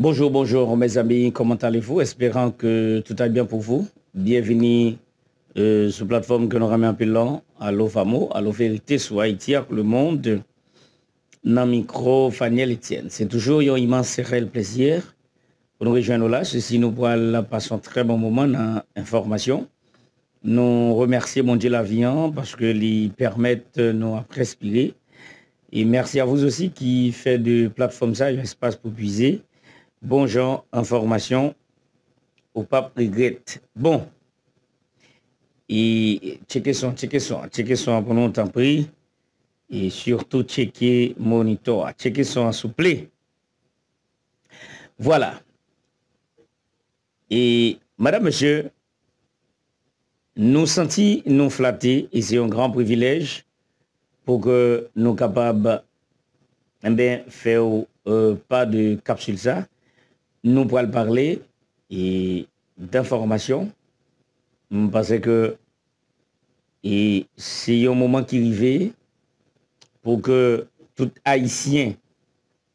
Bonjour, bonjour mes amis, comment allez-vous? Espérant que tout aille bien pour vous. Bienvenue sur la plateforme que nous ramène un peu long, Allo Famo, Allo Vérité sur Haïti, avec le monde, dans le micro, Faniel Etienne. C'est toujours un immense réel plaisir pour nous rejoindre là. Ceci nous pourra passer un très bon moment dans l'information. Nous remercions mon Dieu Lavian parce que ils permettent nous à respirer. Et merci à vous aussi qui fait de plateforme ça un espace pour puiser. Bon genre, information au pape regrette. Bon, et checker son pour nous temps pris. Et surtout checker monitor, checker son souple. Voilà. Et madame, monsieur, nous sentis, nous flattés, et c'est un grand privilège pour que nous capables de faire pas de capsule ça. Nous pourrons parler et d'informations parce que c'est un moment qui arrive pour que tout Haïtien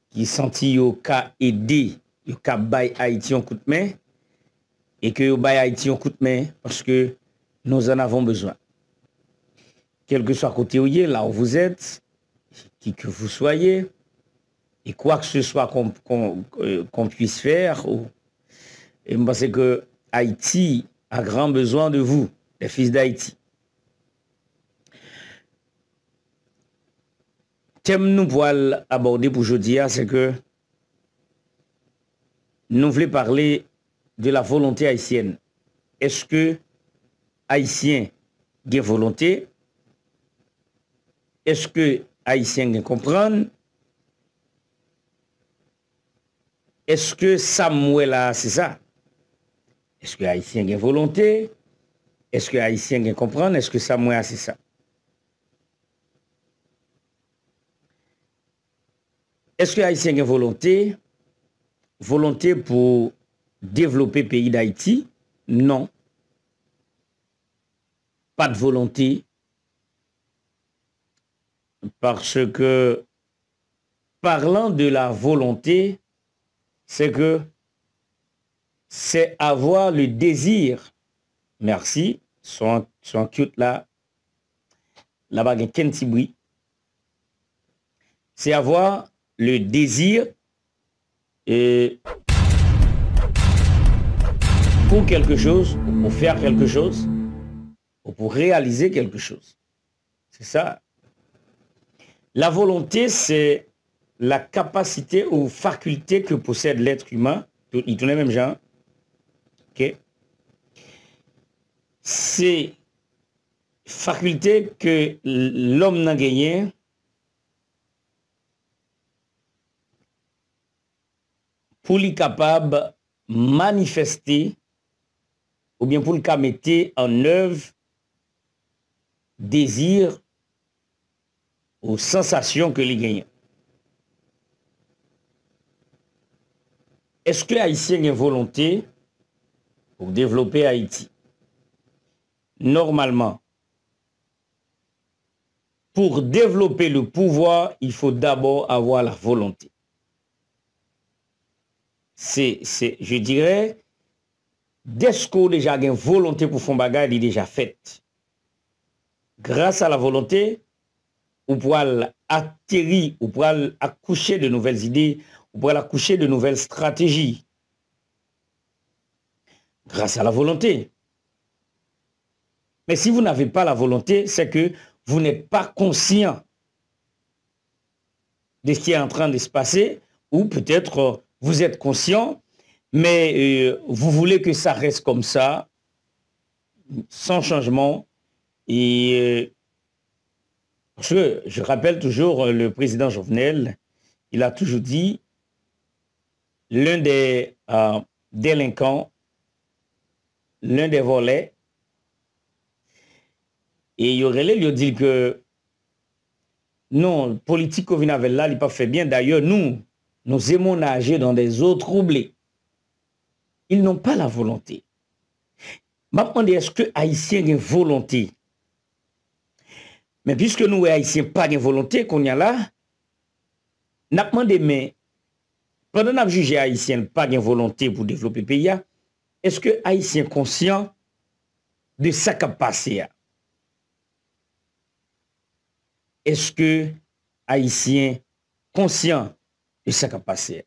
qui senti au cas aider, au cas bail Haïti un coup de main et que au bail Haïti un coup de main parce que nous en avons besoin. Quel que soit côté où là où vous êtes, qui que vous soyez, et quoi que ce soit qu'on puisse faire, et je pense que Haïti a grand besoin de vous, les fils d'Haïti. Thème nous voulons aborder pour aujourd'hui, c'est que nous voulons parler de la volonté haïtienne. Est-ce que Haïtien a volonté? Est-ce que Haïtien comprend? Est-ce que Samuel là, c'est ça? Est-ce que Haïtien a volonté? Est-ce que Haïtien comprend? Est-ce que Samuel c'est ça? Est-ce que Haïtien a volonté? Volonté pour développer le pays d'Haïti? Non. Pas de volonté. Parce que, parlant de la volonté, c'est que c'est avoir le désir. Merci. Son cute là. Là-bas, il y a un petit bruit. C'est avoir le désir pour quelque chose, ou pour faire quelque chose, ou pour réaliser quelque chose. C'est ça. La volonté, c'est la capacité ou faculté que possède l'être humain, il tourne le même genre, ok? C'est faculté que l'homme n'a gagné pour lui capable manifester ou bien pour le mettre en œuvre désir ou sensation que lui gagne. Est-ce que Haïtien a une volonté pour développer Haïti? Normalement, pour développer le pouvoir, il faut d'abord avoir la volonté. Je dirais, dès qu'on a déjà une volonté pour faire bagage, il est déjà fait. Grâce à la volonté, on pourra atterrir, on pourra accoucher de nouvelles idées, on pourra accoucher de nouvelles stratégies. Grâce à la volonté. Mais si vous n'avez pas la volonté, c'est que vous n'êtes pas conscient de ce qui est en train de se passer, ou peut-être vous êtes conscient, mais vous voulez que ça reste comme ça, sans changement. Et parce que je rappelle toujours le président Jovenel, il a toujours dit, l'un des délinquants, l'un des volets, et il y aurait lui dit que non, politique qu'on vient avec là, il n'a pas fait bien. D'ailleurs, nous aimons nager dans des eaux troublées. Ils n'ont pas la volonté. Maintenant, est-ce que Haïtien a une volonté? Mais puisque nous, Haïtiens, pas de volonté qu'on y a là, n'a demandé, mais pendant que juger haïtien pas de volonté pour développer le pays, est-ce que haïtien conscient de ça qui a passé? Est-ce que haïtien conscient de ça qui a passé?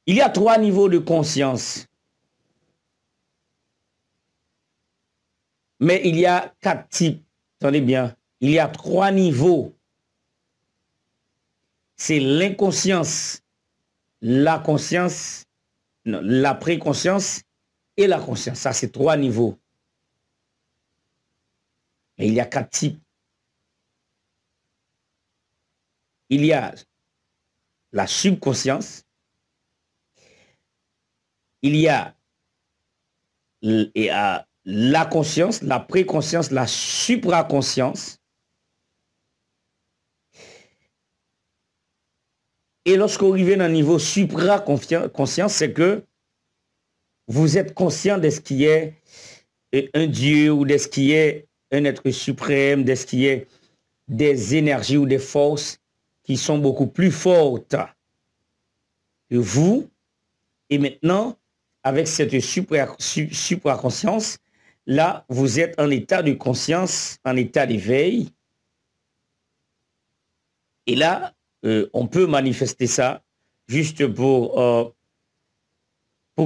Il y a 3 niveaux de conscience. Mais il y a 4 types. Attendez bien. Il y a 3 niveaux. C'est l'inconscience, la conscience, non, la préconscience et la conscience. Ça, c'est 3 niveaux. Mais il y a 4 types. Il y a la subconscience. Il y a la conscience, la préconscience, la supraconscience. Et lorsque vous arrivez dans le niveau supraconscience, c'est que vous êtes conscient de ce qui est un Dieu ou de ce qui est un être suprême, de ce qui est des énergies ou des forces qui sont beaucoup plus fortes que vous. Et maintenant, avec cette supraconscience, là, vous êtes en état de conscience, en état d'éveil. Et là, on peut manifester ça juste pour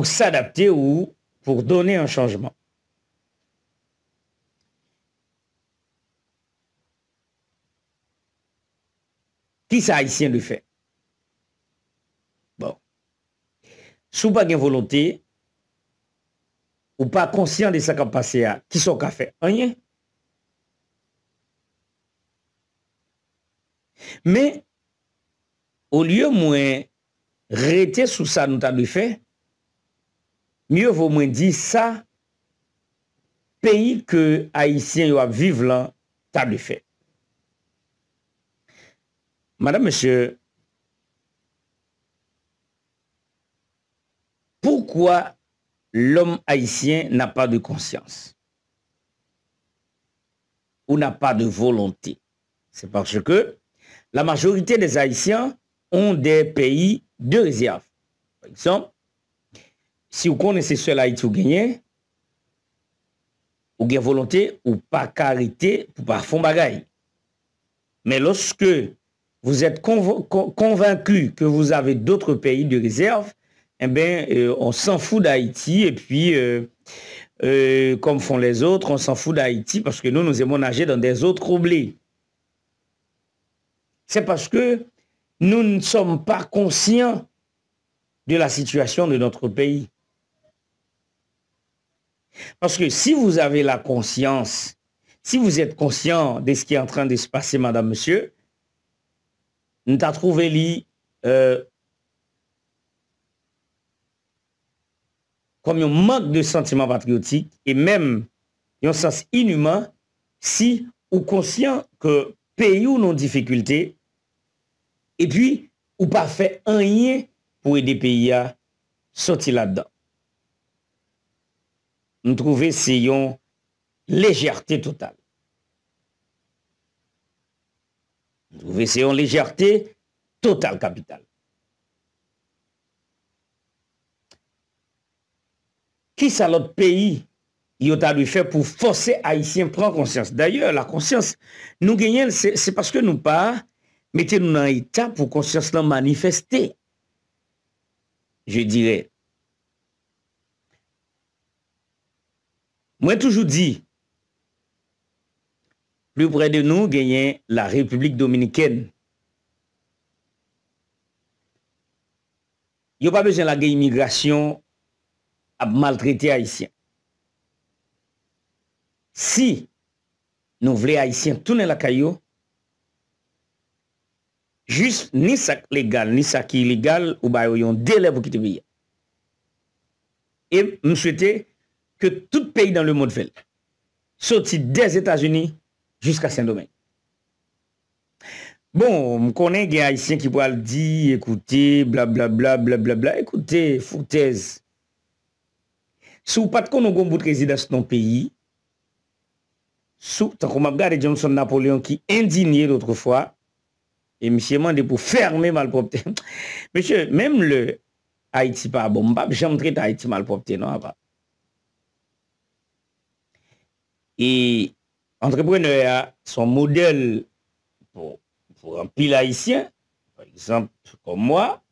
s'adapter ou pour donner un changement. Qui ça haïtien le fait? Bon. Si vous n'avez pas de volonté, ou pas conscient de ce qui a passé, qui sont qu'a fait? Rien. Mais, au lieu moins rester sous ça nous avons fait, mieux vaut moins dire ça, pays que Haïtiens vivent là, table fait. Madame, monsieur, pourquoi l'homme haïtien n'a pas de conscience ou n'a pas de volonté? C'est parce que la majorité des Haïtiens ont des pays de réserve. Par exemple, si vous connaissez seul Haïti, vous gagnez, ou gagnez volonté, ou pas carité, pour pas faire bagaille. Mais lorsque vous êtes convaincu que vous avez d'autres pays de réserve, eh bien, on s'en fout d'Haïti, et puis, comme font les autres, on s'en fout d'Haïti, parce que nous aimons nager dans des eaux troublées. C'est parce que nous ne sommes pas conscients de la situation de notre pays. Parce que si vous avez la conscience, si vous êtes conscient de ce qui est en train de se passer, madame, monsieur, nous avons trouvé comme un manque de sentiment patriotique et même un sens inhumain si vous conscient que pays ou non difficulté et puis ou pas fait rien pour aider pays à sortir là-dedans. Nous trouvons c'est une légèreté totale. Nous trouvons c'est une légèreté totale capitale. Qui ça l'autre pays il a dû faire pour forcer Haïtiens prendre conscience? D'ailleurs, la conscience, nous gagnons, c'est parce que nous pas mettez-nous dans l'état pour conscience là manifester. Je dirais. Moi, toujours dit, plus près de nous, gagnons la République dominicaine. Il n'y a pas besoin de la immigration à maltraiter Haïtiens. Si nous voulons Haïtiens tourner la caillou, juste ni ça légal, ni ça qui illégal, ou bah yon délai pour quitter le pays. Et nous souhaitons que tout pays dans le monde fait, sorti des États-Unis jusqu'à Saint-Domingue. Bon, je connais des Haïtiens qui pourraient dire, écoutez, blablabla, blablabla, écoutez, foutaise. Si vous pas de qu'on a un bout de résidence dans le pays, tant qu'on m'a regardé Johnson Napoléon qui indigné l'autre fois, et monsieur m'a dit pour fermer malpropreté. Monsieur, même le Haïti pas bon, pas jamais traité Haïti malpropreté, non, pas. Et entrepreneur, son modèle pour un pile haïtien, par exemple, comme moi,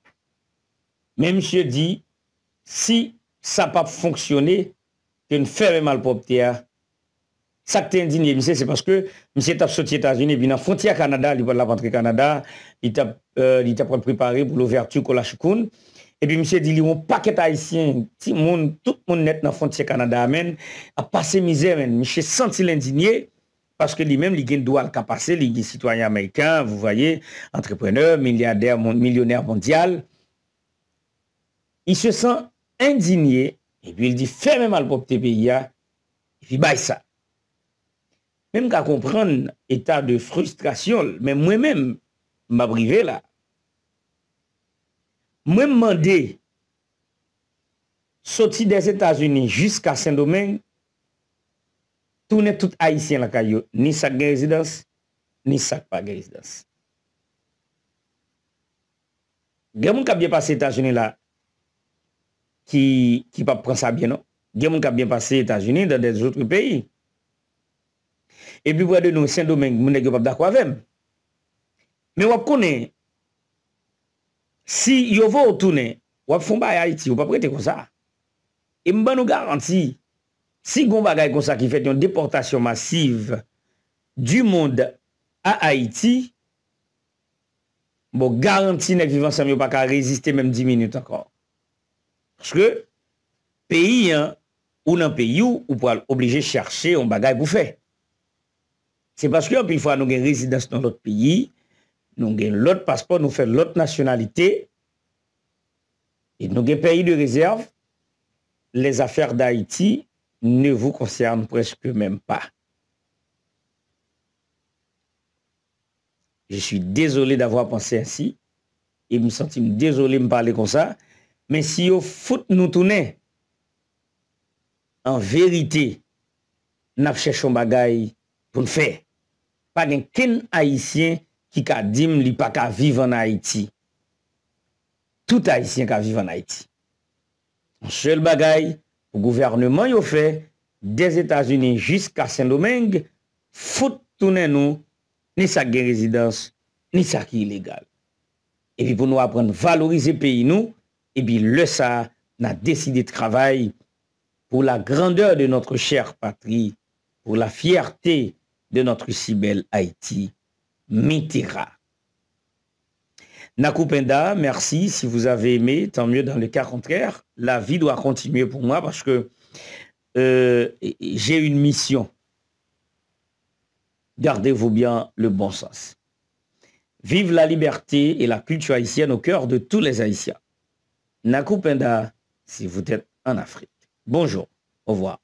même monsieur dit, si ça n'a pas fonctionné, que fait malpropreté, ça qui est indigné, monsieur, c'est parce que monsieur est sorti aux États-Unis, puis dans la frontière Canada, il va la rentrer Canada, il t'a préparé pour l'ouverture de la chikoun. Et puis monsieur dit, il y a un paquet haïtien, tout le monde net dans la frontière Canada, amen, a passé misère, monsieur senti l'indigné, parce que lui-même, il a un droit à passer, il est citoyen américain, vous voyez, entrepreneur, milliardaire, millionnaire mondial. Il se sent indigné, et puis il dit, fais même mal pour tes pays, et puis bye ça. Même qu'à comprendre état de frustration, mais moi-même, m'a privé là. Moi, demandé, sorti des États-Unis jusqu'à Saint-Domingue, tourner tout haïtien la caillou, ni sa résidence, ni sa pas résidence. Gen qui a bien passé aux États-Unis là, qui pas prendre ça bien, non? Gen qui a bien passé aux États-Unis dans des autres pays. Et puis, près de nous, Saint-Domingue, nous ne sommes pas d'accord avec. Mais on connaît, si vous voulez retourner, vous faites un Haïti, vous ne pouvez pas prêter comme ça. Et je nous garantis, si vous avez comme ça qui fait une déportation massive du monde à Haïti, vous garantis que les vivants ne peuvent pas résister même 10 minutes encore. Parce que, pays, ou dans un pays où vous pouvez obligé de chercher un bagage pour faire. C'est parce que, une fois nous avons une résidence dans l'autre pays, nous avons l'autre passeport, nous faisons l'autre nationalité, et nous avons un pays de réserve, les affaires d'Haïti ne vous concernent presque même pas. Je suis désolé d'avoir pensé ainsi, et je me sens désolé de me parler comme ça, mais si vous fout nous tourner, en vérité, nous cherchons bagaille pour nous faire. Pas qu'un Haïtien qui a dit qu'il n'est pas qu'à vivre en Haïti. Tout Haïtien qui vivre en Haïti. Un seul bagaille, le gouvernement a fait des États-Unis jusqu'à Saint-Domingue, faut tourner nous, ni ça qui est résidence, ni ça qui est illégal. Et puis pour nous apprendre à valoriser le pays, nous, et puis le ça, on a décidé de travailler pour la grandeur de notre chère patrie, pour la fierté de notre si belle Haïti, Mitira. Nakupenda, merci. Si vous avez aimé, tant mieux. Dans le cas contraire, la vie doit continuer pour moi parce que j'ai une mission. Gardez-vous bien le bon sens. Vive la liberté et la culture haïtienne au cœur de tous les Haïtiens. Nakupenda, si vous êtes en Afrique. Bonjour, au revoir.